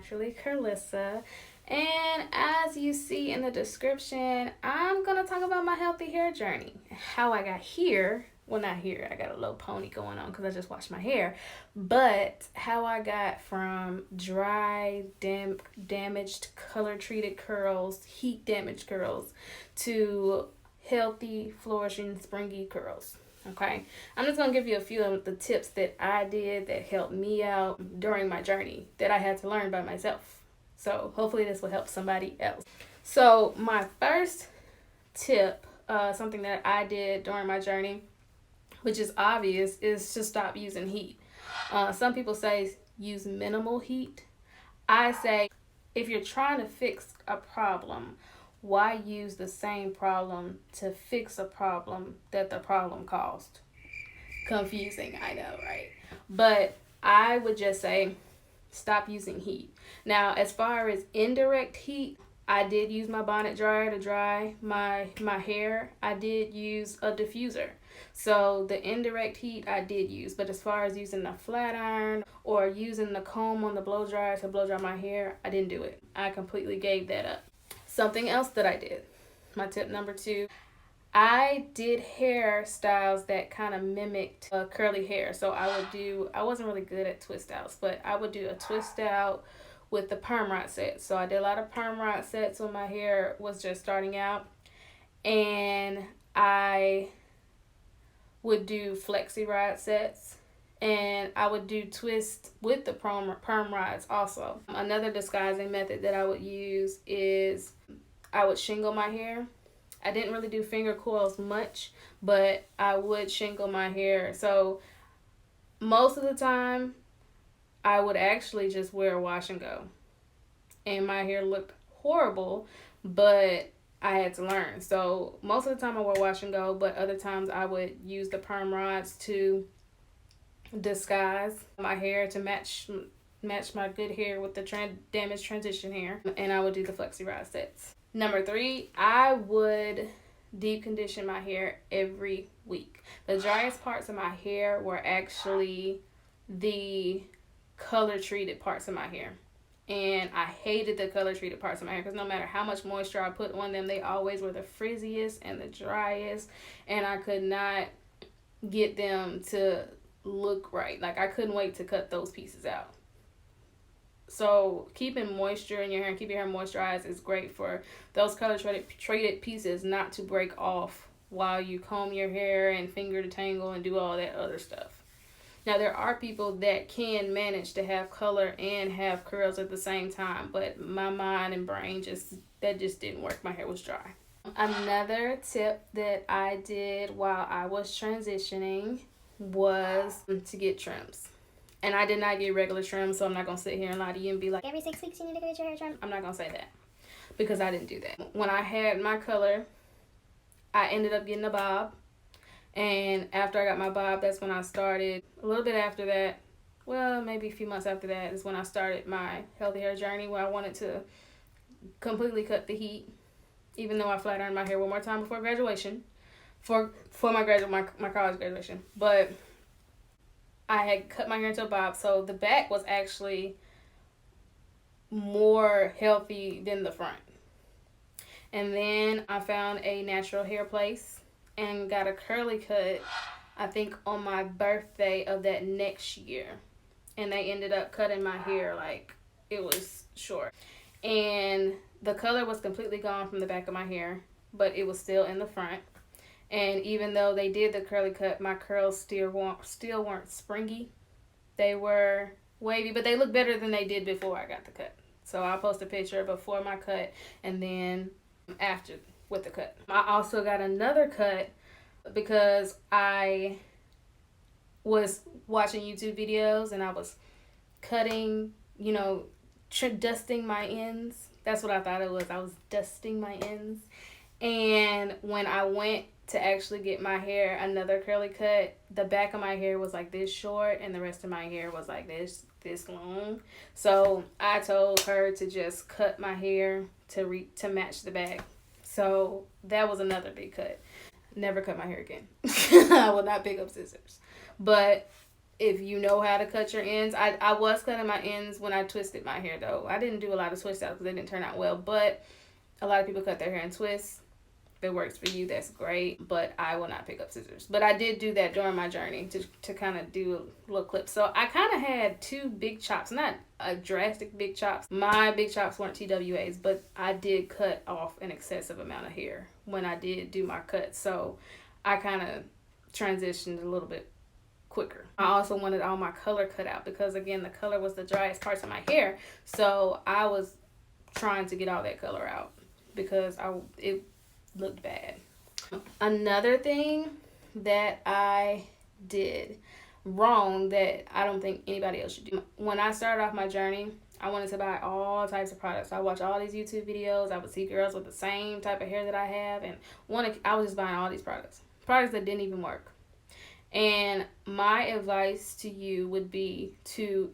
Naturally Curlysa. And as you see in the description, I'm going to talk about my healthy hair journey. How I got here. Well, not here. I got a low pony going on because I just washed my hair. But how I got from dry, damaged, color-treated curls, heat-damaged curls, to healthy, flourishing, springy curls. Okay, I'm just going to give you a few of the tips that I did that helped me out during my journey that I had to learn by myself. So hopefully this will help somebody else. So my first tip, something that I did during my journey, which is obvious, is to stop using heat. Some people say use minimal heat. I say if you're trying to fix a problem, why use the same problem to fix a problem that the problem caused? Confusing, I know, right? But I would just say stop using heat. Now, as far as indirect heat, I did use my bonnet dryer to dry my hair. I did use a diffuser. So the indirect heat I did use, but as far as using the flat iron or using the comb on the blow dryer to blow dry my hair, I didn't do it. I completely gave that up. Something else that I did, my tip number 2, I did hairstyles that kind of mimicked curly hair. So I wasn't really good at twist outs, but I would do a twist out with the perm rod set. So I did a lot of perm rod sets when my hair was just starting out. And I would do flexi rod sets. And I would do twists with the perm rods also. Another disguising method that I would use is I would shingle my hair. I didn't really do finger coils much, but I would shingle my hair. So most of the time, I would actually just wear a wash and go. And my hair looked horrible, but I had to learn. So most of the time I wore wash and go, but other times I would use the perm rods to disguise my hair to match my good hair with the damaged transition hair. And I would do the flexi rod sets. Number 3, I would deep condition my hair every week. The driest parts of my hair were actually the color treated parts of my hair. And I hated the color treated parts of my hair because no matter how much moisture I put on them, they always were the frizziest and the driest. And I could not get them to look right. Like I couldn't wait to cut those pieces out. So keeping moisture in your hair and keeping your hair moisturized is great for those color treated pieces not to break off while you comb your hair and finger detangle and do all that other stuff. Now there are people that can manage to have color and have curls at the same time, but my mind and brain just didn't work. My hair was dry. Another tip that I did while I was transitioning was to get trims. And I did not get regular trims, so I'm not going to sit here and lie to you and be like, every 6 weeks you need to get your hair trimmed. I'm not going to say that because I didn't do that. When I had my color, I ended up getting a bob. And after I got my bob, that's when I started. A little bit after that, well, maybe a few months after that is when I started my healthy hair journey where I wanted to completely cut the heat, even though I flat ironed my hair one more time before graduation, for my college graduation. But I had cut my hair into a bob, so the back was actually more healthy than the front. And then I found a natural hair place and got a curly cut, I think on my birthday of that next year. And they ended up cutting my hair like it was short. And the color was completely gone from the back of my hair, but it was still in the front. And even though they did the curly cut, my curls still weren't springy. They were wavy, but they look better than they did before I got the cut. So I'll post a picture before my cut and then after with the cut. I also got another cut because I was watching YouTube videos and I was cutting, dusting my ends. That's what I thought it was. I was dusting my ends. And when I went to actually get my hair another curly cut, the back of my hair was like this short and the rest of my hair was like this long. So I told her to just cut my hair to match the back. So that was another big cut. Never cut my hair again. I will not pick up scissors. But if you know how to cut your ends. I was cutting my ends when I twisted my hair, though. I didn't do a lot of twist outs because they didn't turn out well, but a lot of people cut their hair in twists. If it works for you, that's great, but I will not pick up scissors. But I did do that during my journey to kind of do a little clip. So I kind of had two big chops, not a drastic big chops. My big chops weren't TWAs, but I did cut off an excessive amount of hair when I did do my cut. So I kind of transitioned a little bit quicker. I also wanted all my color cut out because, again, the color was the driest parts of my hair. So I was trying to get all that color out because it looked bad. Another thing that I did wrong that I don't think anybody else should do. When I started off my journey, I wanted to buy all types of products. I watched all these YouTube videos. I would see girls with the same type of hair that I have, and I was just buying all these products that didn't even work. And my advice to you would be to,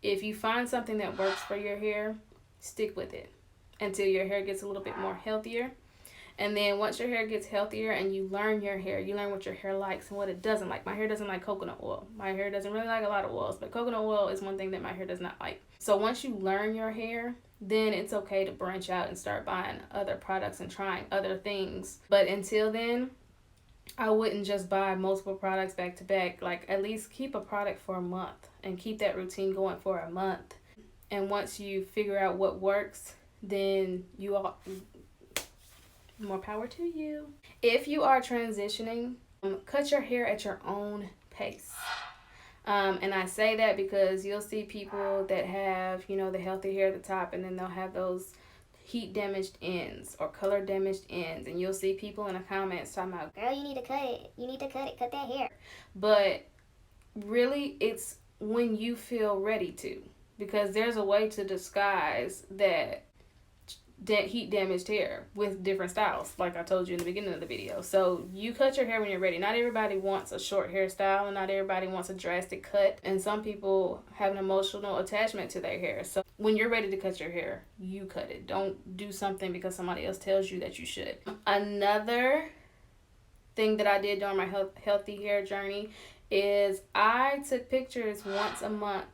if you find something that works for your hair, stick with it until your hair gets a little bit more healthier. And then once your hair gets healthier and you learn your hair, you learn what your hair likes and what it doesn't like. My hair doesn't like coconut oil. My hair doesn't really like a lot of oils, but coconut oil is one thing that my hair does not like. So once you learn your hair, then it's okay to branch out and start buying other products and trying other things. But until then, I wouldn't just buy multiple products back to back. Like, at least keep a product for a month and keep that routine going for a month. And once you figure out what works, then more power to you. If you are transitioning, cut your hair at your own pace. And I say that because you'll see people that have, the healthy hair at the top, and then they'll have those heat damaged ends or color damaged ends, and you'll see people in the comments talking about, girl, you need to cut it, cut that hair. But really, it's when you feel ready to, because there's a way to disguise that heat damaged hair with different styles, like I told you in the beginning of the video. So you cut your hair when you're ready. Not everybody wants a short hairstyle, and not everybody wants a drastic cut, and some people have an emotional attachment to their hair. So when you're ready to cut your hair, you cut it. Don't do something because somebody else tells you that you should. Another thing that I did during my healthy hair journey is I took pictures once a month,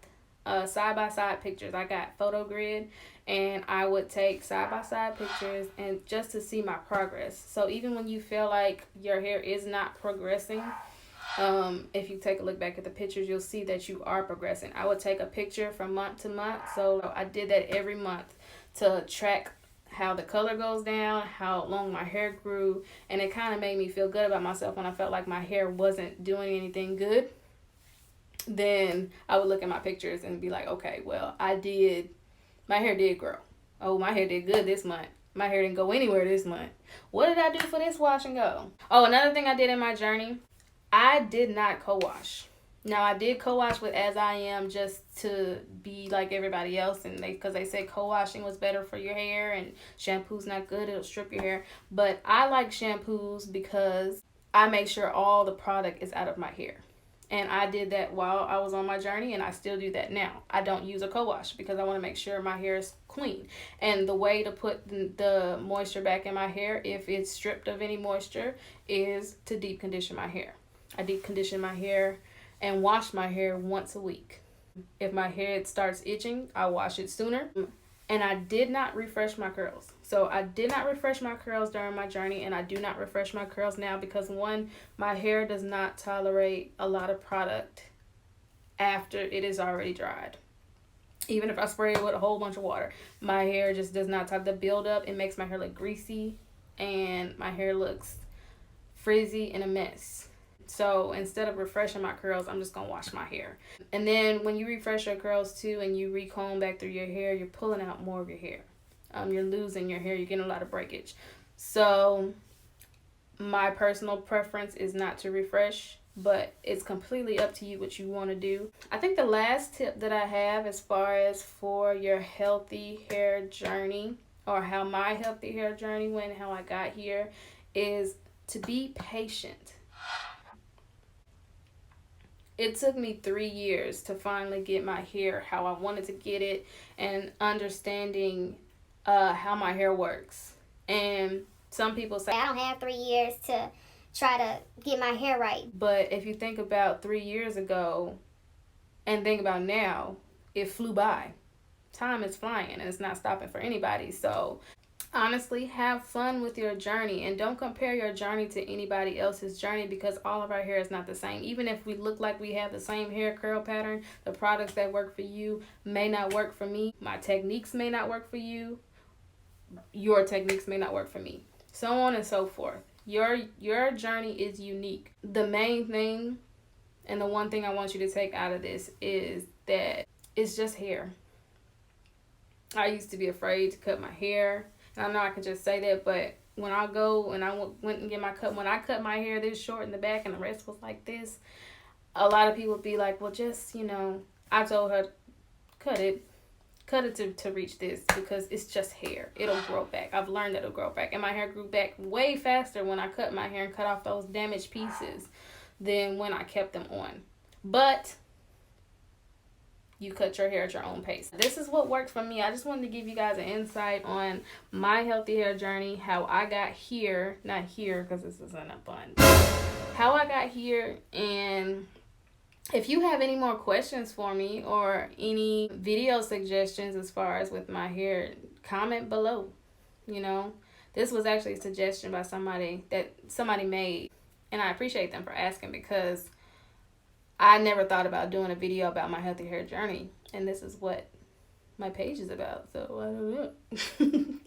side-by-side pictures. I got photo grid, and I would take side-by-side pictures and just to see my progress. So even when you feel like your hair is not progressing, if you take a look back at the pictures, you'll see that you are progressing. I would take a picture from month to month. So I did that every month to track how the color goes down, how long my hair grew, and it kind of made me feel good about myself when I felt like my hair wasn't doing anything good. Then I would look at my pictures and be like, okay, well, my hair did grow. Oh, my hair did good this month. My hair didn't go anywhere this month. What did I do for this wash and go? Oh, another thing I did in my journey, I did not co-wash. Now, I did co-wash with As I Am just to be like everybody else, and because they said co-washing was better for your hair and shampoo's not good, it'll strip your hair. But I like shampoos because I make sure all the product is out of my hair. And I did that while I was on my journey, and I still do that now. I don't use a co-wash because I want to make sure my hair is clean. And the way to put the moisture back in my hair, if it's stripped of any moisture, is to deep condition my hair. I deep condition my hair and wash my hair once a week. If my head starts itching, I wash it sooner. And I did not refresh my curls. So I did not refresh my curls during my journey, and I do not refresh my curls now because, one, my hair does not tolerate a lot of product after it is already dried. Even if I spray it with a whole bunch of water, my hair just does not tolerate the buildup. It makes my hair look greasy, and my hair looks frizzy and a mess. So instead of refreshing my curls, I'm just going to wash my hair. And then when you refresh your curls too and you recomb back through your hair, you're pulling out more of your hair. You're losing your hair. You're getting a lot of breakage. So my personal preference is not to refresh, but it's completely up to you what you want to do. I think the last tip that I have as far as for your healthy hair journey, or how my healthy hair journey went, how I got here, is to be patient. It took me 3 years to finally get my hair how I wanted to get it, and understanding how my hair works. And some people say, I don't have 3 years to try to get my hair right. But if you think about 3 years ago, And think about now, it flew by. Time is flying and it's not stopping for anybody. So honestly, have fun with your journey and don't compare your journey to anybody else's journey, because all of our hair is not the same. Even if we look like we have the same hair curl pattern, the products that work for you may not work for me. My techniques may not work for you. Your techniques may not work for me. So on and so forth. Your journey is unique. The main thing and the one thing I want you to take out of this is that it's just hair. I used to be afraid to cut my hair. And I know I can just say that, but when I go and I went and get my cut, when I cut my hair this short in the back and the rest was like this, a lot of people would be like, well, just, I told her, cut it to reach this, because it's just hair. It'll grow back. I've learned that it'll grow back. And my hair grew back way faster when I cut my hair and cut off those damaged pieces than when I kept them on. But you cut your hair at your own pace. This is what worked for me. I just wanted to give you guys an insight on my healthy hair journey, how I got here, not here because this isn't a bun, how I got here. And if you have any more questions for me or any video suggestions as far as with my hair, comment below. This was actually a suggestion by somebody made, and I appreciate them for asking, because I never thought about doing a video about my healthy hair journey, and this is what my page is about, so I don't know.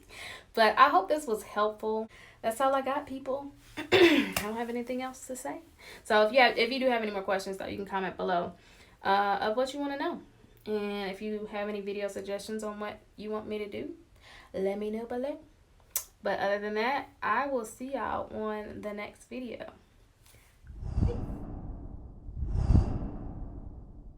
But I hope this was helpful. That's all I got, people. I don't have anything else to say. So if you do have any more questions, though, you can comment below of what you want to know. And if you have any video suggestions on what you want me to do, let me know below. But other than that, I will see y'all on the next video. Peace.